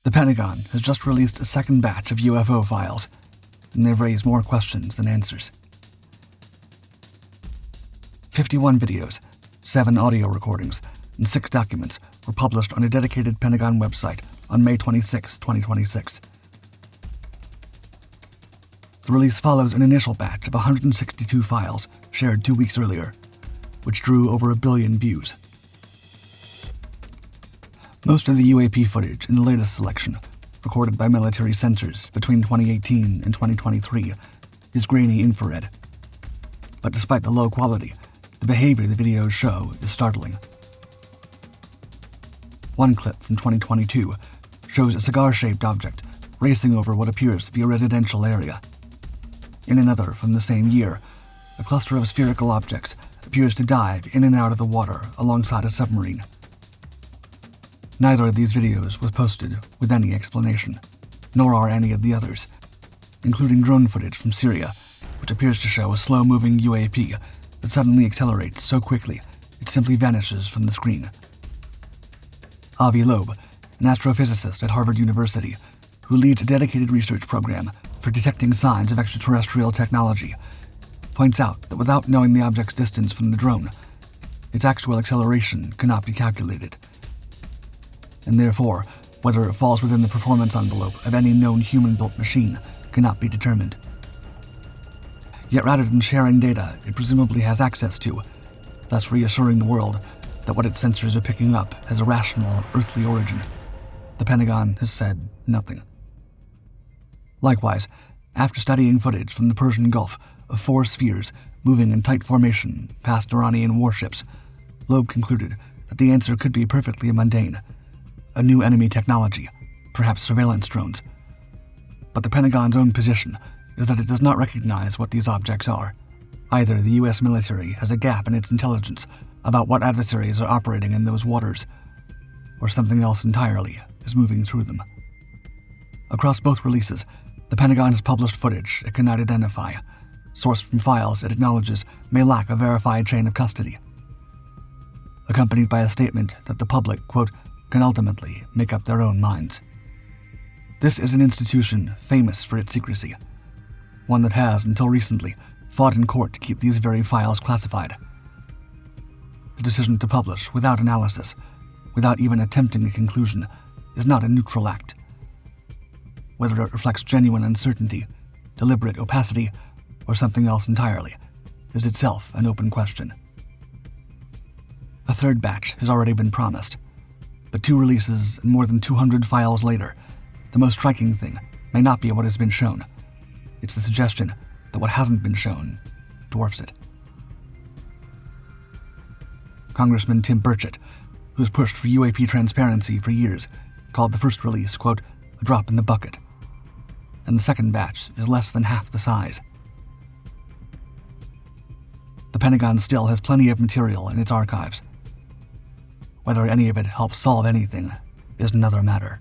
The Pentagon has just released a second batch of UFO files, and they've raised more questions than answers. 51 videos, 7 audio recordings, and 6 documents were published on a dedicated Pentagon website on May 26, 2026. The release follows an initial batch of 162 files shared 2 weeks earlier, which drew over 1 billion views. Most of the UAP footage in the latest selection, recorded by military sensors between 2018 and 2023, is grainy infrared. But despite the low quality, the behavior the videos show is startling. One clip from 2022 shows a cigar-shaped object racing over what appears to be a residential area. In another from the same year, a cluster of spherical objects appears to dive in and out of the water alongside a submarine. Neither of these videos was posted with any explanation, nor are any of the others, including drone footage from Syria, which appears to show a slow-moving UAP that suddenly accelerates so quickly it simply vanishes from the screen. Avi Loeb, an astrophysicist at Harvard University, who leads a dedicated research program for detecting signs of extraterrestrial technology, points out that without knowing the object's distance from the drone, its actual acceleration cannot be calculated. And therefore, whether it falls within the performance envelope of any known human-built machine cannot be determined. Yet rather than sharing data it presumably has access to, thus reassuring the world that what its sensors are picking up has a rational, earthly origin, the Pentagon has said nothing. Likewise, after studying footage from the Persian Gulf of 4 spheres moving in tight formation past Iranian warships, Loeb concluded that the answer could be perfectly mundane: a new enemy technology, perhaps surveillance drones. But the Pentagon's own position is that it does not recognize what these objects are. Either the U.S. military has a gap in its intelligence about what adversaries are operating in those waters, or something else entirely is moving through them. Across both releases, the Pentagon has published footage it cannot identify, sourced from files it acknowledges may lack a verified chain of custody, accompanied by a statement that the public, quote, can ultimately make up their own minds. This is an institution famous for its secrecy, one that has, until recently, fought in court to keep these very files classified. The decision to publish without analysis, without even attempting a conclusion, is not a neutral act. Whether it reflects genuine uncertainty, deliberate opacity, or something else entirely, is itself an open question. A third batch has already been promised, but 2 releases and more than 200 files later, the most striking thing may not be what has been shown. It's the suggestion that what hasn't been shown dwarfs it. Congressman Tim Burchett, who's pushed for UAP transparency for years, called the first release, quote, a drop in the bucket. And the second batch is less than half the size. The Pentagon still has plenty of material in its archives. Whether any of it helps solve anything is another matter.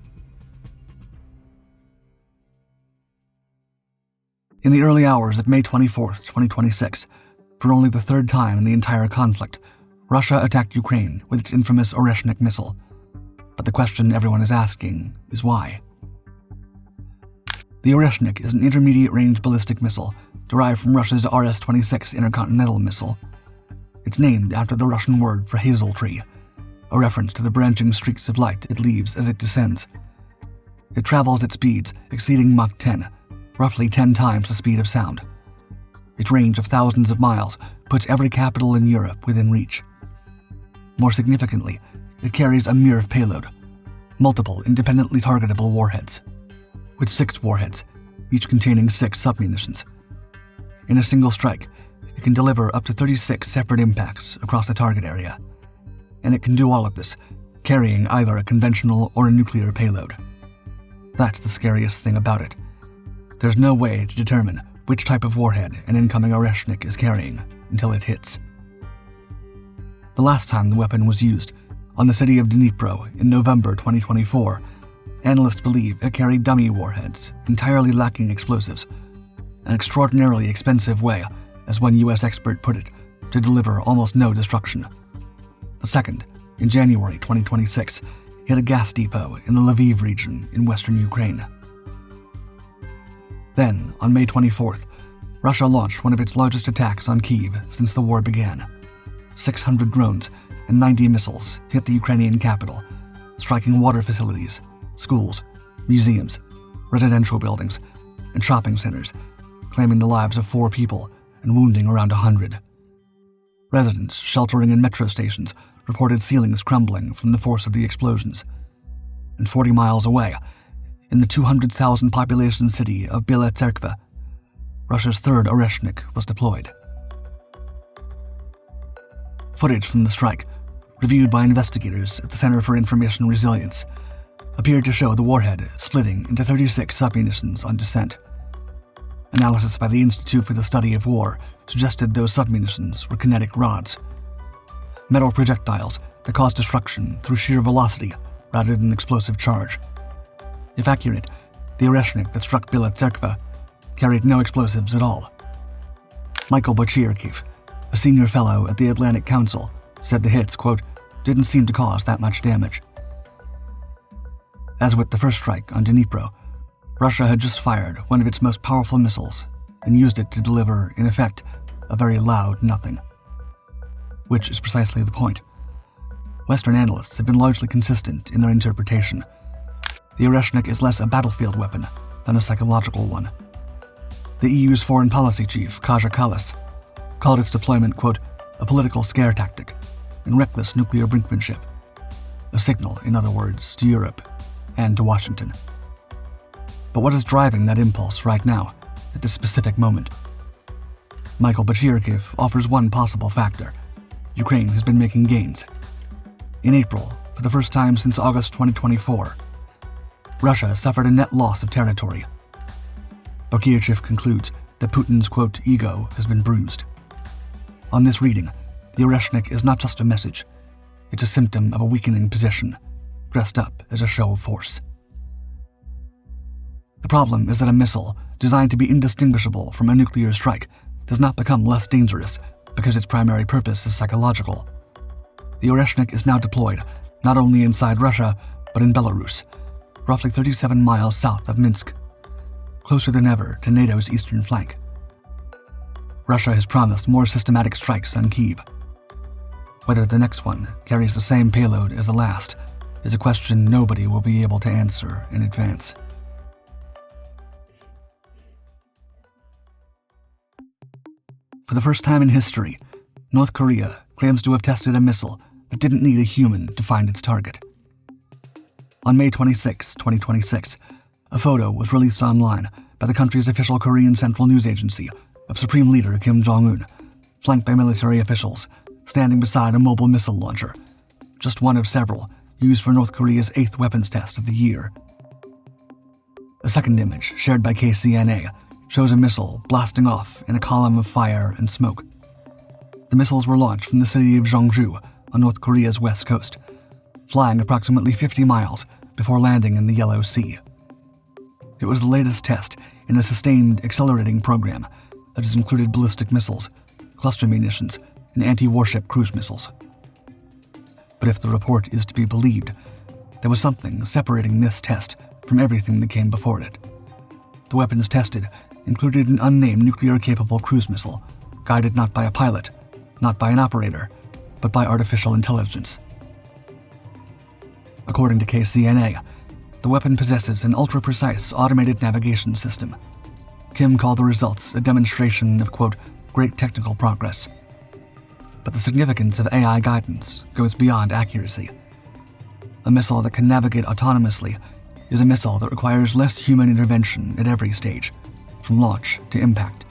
In the early hours of May 24, 2026, for only the 3rd time in the entire conflict, Russia attacked Ukraine with its infamous Oreshnik missile. But the question everyone is asking is why? The Oreshnik is an intermediate-range ballistic missile derived from Russia's RS-26 intercontinental missile. It's named after the Russian word for hazel tree, a reference to the branching streaks of light it leaves as it descends. It travels at speeds exceeding Mach 10, roughly 10 times the speed of sound. Its range of thousands of miles puts every capital in Europe within reach. More significantly, it carries a mirror payload, multiple independently targetable warheads, with 6 warheads, each containing 6 submunitions. In a single strike, it can deliver up to 36 separate impacts across the target area, and it can do all of this, carrying either a conventional or a nuclear payload. That's the scariest thing about it. There's no way to determine which type of warhead an incoming Oreshnik is carrying until it hits. The last time the weapon was used, on the city of Dnipro in November 2024, analysts believe it carried dummy warheads, entirely lacking explosives, an extraordinarily expensive way, as one U.S. expert put it, to deliver almost no destruction. The second, in January 2026, hit a gas depot in the Lviv region in western Ukraine. Then, on May 24th, Russia launched one of its largest attacks on Kyiv since the war began. 600 drones and 90 missiles hit the Ukrainian capital, striking water facilities, schools, museums, residential buildings, and shopping centers, claiming the lives of 4 people and wounding around 100. Residents sheltering in metro stations reported ceilings crumbling from the force of the explosions. And 40 miles away, in the 200,000 population city of Bila Tserkva, Russia's third Oreshnik was deployed. Footage from the strike, reviewed by investigators at the Center for Information Resilience, appeared to show the warhead splitting into 36 submunitions on descent. Analysis by the Institute for the Study of War suggested those submunitions were kinetic rods, metal projectiles that cause destruction through sheer velocity rather than explosive charge. If accurate, the Oreshnik that struck Bila Tserkva carried no explosives at all. Michael Bochirkiv, a senior fellow at the Atlantic Council, said the hits, quote, didn't seem to cause that much damage. As with the first strike on Dnipro, Russia had just fired one of its most powerful missiles and used it to deliver, in effect, a very loud nothing. Which is precisely the point. Western analysts have been largely consistent in their interpretation. The Oreshnik is less a battlefield weapon than a psychological one. The EU's foreign policy chief, Kaja Kallas, called its deployment, quote, a political scare tactic and reckless nuclear brinkmanship. A signal, in other words, to Europe and to Washington. But what is driving that impulse right now, at this specific moment? Michael Bochirkiv offers one possible factor. Ukraine has been making gains. In April, for the first time since August 2024, Russia suffered a net loss of territory. Bochirkiv concludes that Putin's, quote, ego has been bruised. On this reading, the Oreshnik is not just a message. It's a symptom of a weakening position, dressed up as a show of force. The problem is that a missile designed to be indistinguishable from a nuclear strike does not become less dangerous because its primary purpose is psychological. The Oreshnik is now deployed not only inside Russia, but in Belarus, roughly 37 miles south of Minsk, closer than ever to NATO's eastern flank. Russia has promised more systematic strikes on Kyiv. Whether the next one carries the same payload as the last is a question nobody will be able to answer in advance. For the first time in history, North Korea claims to have tested a missile that didn't need a human to find its target. On May 26, 2026, a photo was released online by the country's official Korean Central News Agency of Supreme Leader Kim Jong-un, flanked by military officials, standing beside a mobile missile launcher, just one of several used for North Korea's 8th weapons test of the year. A second image, shared by KCNA, shows a missile blasting off in a column of fire and smoke. The missiles were launched from the city of Jeonju on North Korea's west coast, flying approximately 50 miles before landing in the Yellow Sea. It was the latest test in a sustained accelerating program that has included ballistic missiles, cluster munitions, and anti-warship cruise missiles. But if the report is to be believed, there was something separating this test from everything that came before it. The weapons tested included an unnamed nuclear-capable cruise missile, guided not by a pilot, not by an operator, but by artificial intelligence. According to KCNA, the weapon possesses an ultra-precise automated navigation system. Kim called the results a demonstration of, quote, great technical progress. But the significance of AI guidance goes beyond accuracy. A missile that can navigate autonomously is a missile that requires less human intervention at every stage, from launch to impact.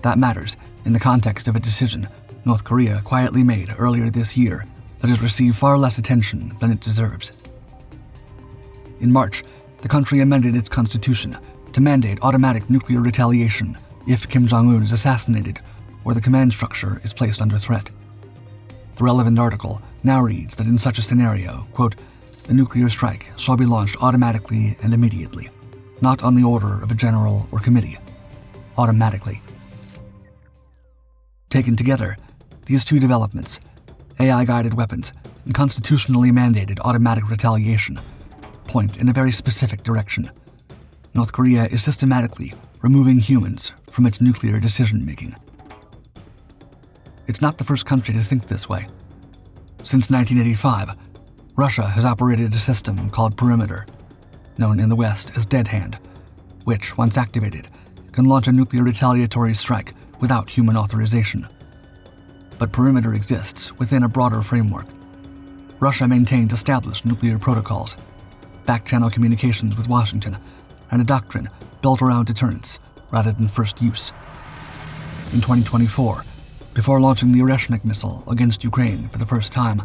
That matters in the context of a decision North Korea quietly made earlier this year that has received far less attention than it deserves. In March, the country amended its constitution to mandate automatic nuclear retaliation if Kim Jong-un is assassinated or the command structure is placed under threat. The relevant article now reads that in such a scenario, quote, a nuclear strike shall be launched automatically and immediately, not on the order of a general or committee, automatically. Taken together, these two developments, AI-guided weapons and constitutionally mandated automatic retaliation point in a very specific direction. North Korea is systematically removing humans from its nuclear decision-making. It's not the first country to think this way. Since 1985, Russia has operated a system called Perimeter, known in the West as Dead Hand, which, once activated, can launch a nuclear retaliatory strike without human authorization. But Perimeter exists within a broader framework. Russia maintains established nuclear protocols, back-channel communications with Washington, and a doctrine built around deterrence rather than first use. In 2024, before launching the Oreshnik missile against Ukraine for the first time,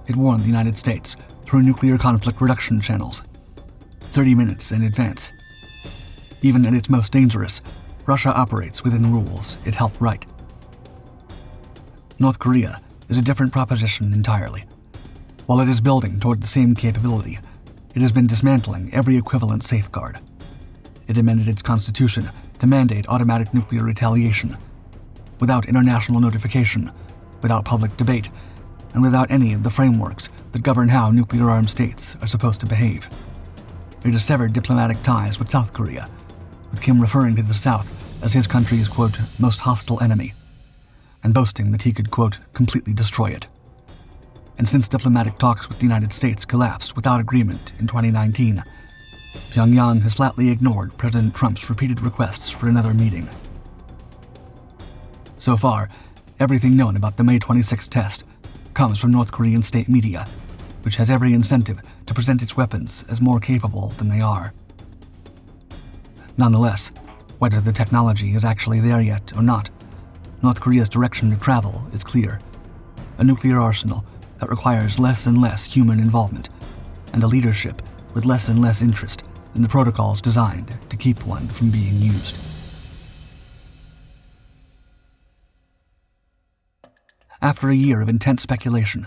it warned the United States through nuclear conflict reduction channels, 30 minutes in advance. Even at its most dangerous, Russia operates within rules it helped write. North Korea is a different proposition entirely. While it is building toward the same capability, it has been dismantling every equivalent safeguard. It amended its constitution to mandate automatic nuclear retaliation, without international notification, without public debate, and without any of the frameworks that govern how nuclear-armed states are supposed to behave. It has severed diplomatic ties with South Korea, with Kim referring to the South as his country's, quote, most hostile enemy, and boasting that he could, quote, completely destroy it. And since diplomatic talks with the United States collapsed without agreement in 2019, Pyongyang has flatly ignored President Trump's repeated requests for another meeting. So far, everything known about the May 26 test comes from North Korean state media, which has every incentive to present its weapons as more capable than they are. Nonetheless, whether the technology is actually there yet or not, North Korea's direction to travel is clear: a nuclear arsenal that requires less and less human involvement, and a leadership with less and less interest in the protocols designed to keep one from being used. After a year of intense speculation,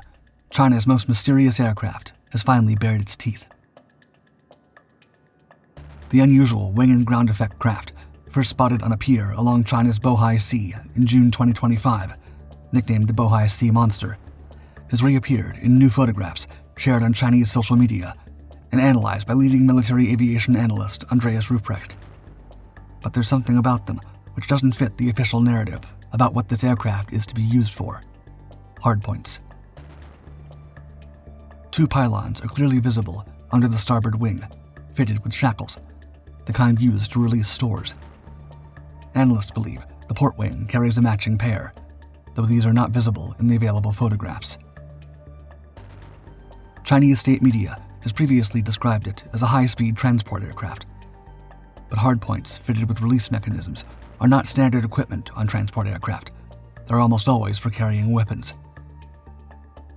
China's most mysterious aircraft has finally bared its teeth. The unusual wing and ground effect craft, first spotted on a pier along China's Bohai Sea in June 2025, nicknamed the Bohai Sea Monster, has reappeared in new photographs shared on Chinese social media and analyzed by leading military aviation analyst Andreas Ruprecht. But there's something about them which doesn't fit the official narrative about what this aircraft is to be used for: hardpoints. Two pylons are clearly visible under the starboard wing, fitted with shackles, the kind used to release stores. Analysts believe the port wing carries a matching pair, though these are not visible in the available photographs. Chinese state media has previously described it as a high-speed transport aircraft, but hardpoints fitted with release mechanisms are not standard equipment on transport aircraft. They're almost always for carrying weapons.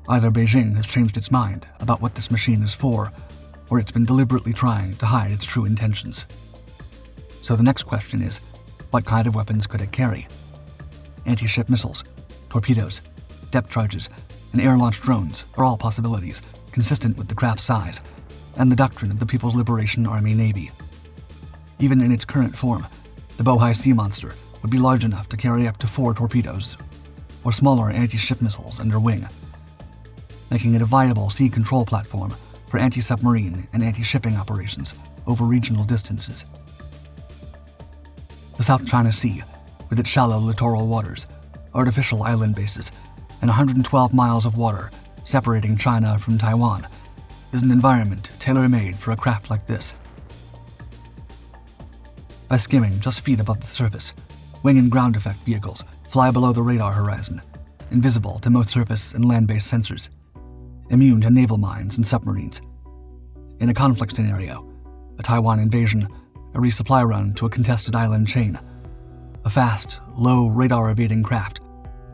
Either Beijing has changed its mind about what this machine is for, or it's been deliberately trying to hide its true intentions. So the next question is, what kind of weapons could it carry? Anti-ship missiles, torpedoes, depth charges, and air-launched drones are all possibilities consistent with the craft's size and the doctrine of the People's Liberation Army Navy. Even in its current form, the Bohai Sea Monster would be large enough to carry up to 4 torpedoes or smaller anti-ship missiles under wing, making it a viable sea control platform for anti-submarine and anti-shipping operations over regional distances. The South China Sea, with its shallow littoral waters, artificial island bases, and 112 miles of water separating China from Taiwan, is an environment tailor-made for a craft like this. By skimming just feet above the surface, wing and ground effect vehicles fly below the radar horizon, invisible to most surface and land-based sensors, immune to naval mines and submarines. In a conflict scenario, a Taiwan invasion, a resupply run to a contested island chain, a fast, low radar-evading craft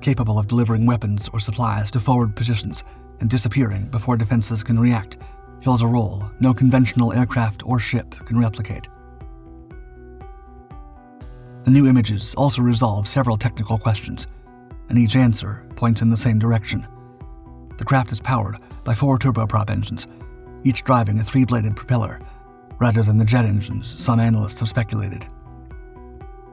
capable of delivering weapons or supplies to forward positions and disappearing before defenses can react, fills a role no conventional aircraft or ship can replicate. The new images also resolve several technical questions, and each answer points in the same direction. The craft is powered by 4 turboprop engines, each driving a 3-bladed propeller, rather than the jet engines some analysts have speculated.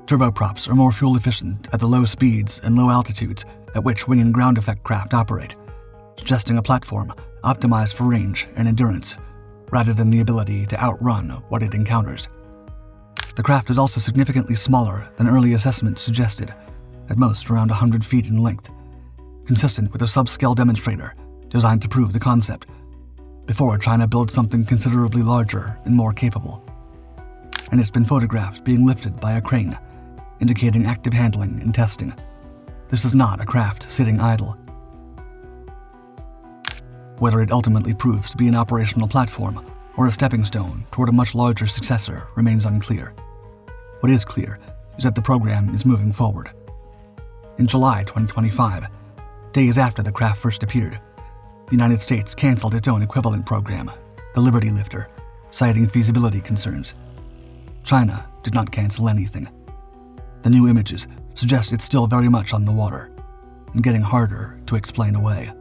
Turboprops are more fuel efficient at the low speeds and low altitudes at which wing and ground effect craft operate, suggesting a platform optimized for range and endurance, rather than the ability to outrun what it encounters. The craft is also significantly smaller than early assessments suggested, at most around 100 feet in length, consistent with a subscale demonstrator designed to prove the concept, before China builds something considerably larger and more capable. And it's been photographed being lifted by a crane, indicating active handling and testing. This is not a craft sitting idle. Whether it ultimately proves to be an operational platform or a stepping stone toward a much larger successor remains unclear. What is clear is that the program is moving forward. In July 2025, days after the craft first appeared, the United States canceled its own equivalent program, the Liberty Lifter, citing feasibility concerns. China did not cancel anything. The new images suggest it's still very much on the water and getting harder to explain away.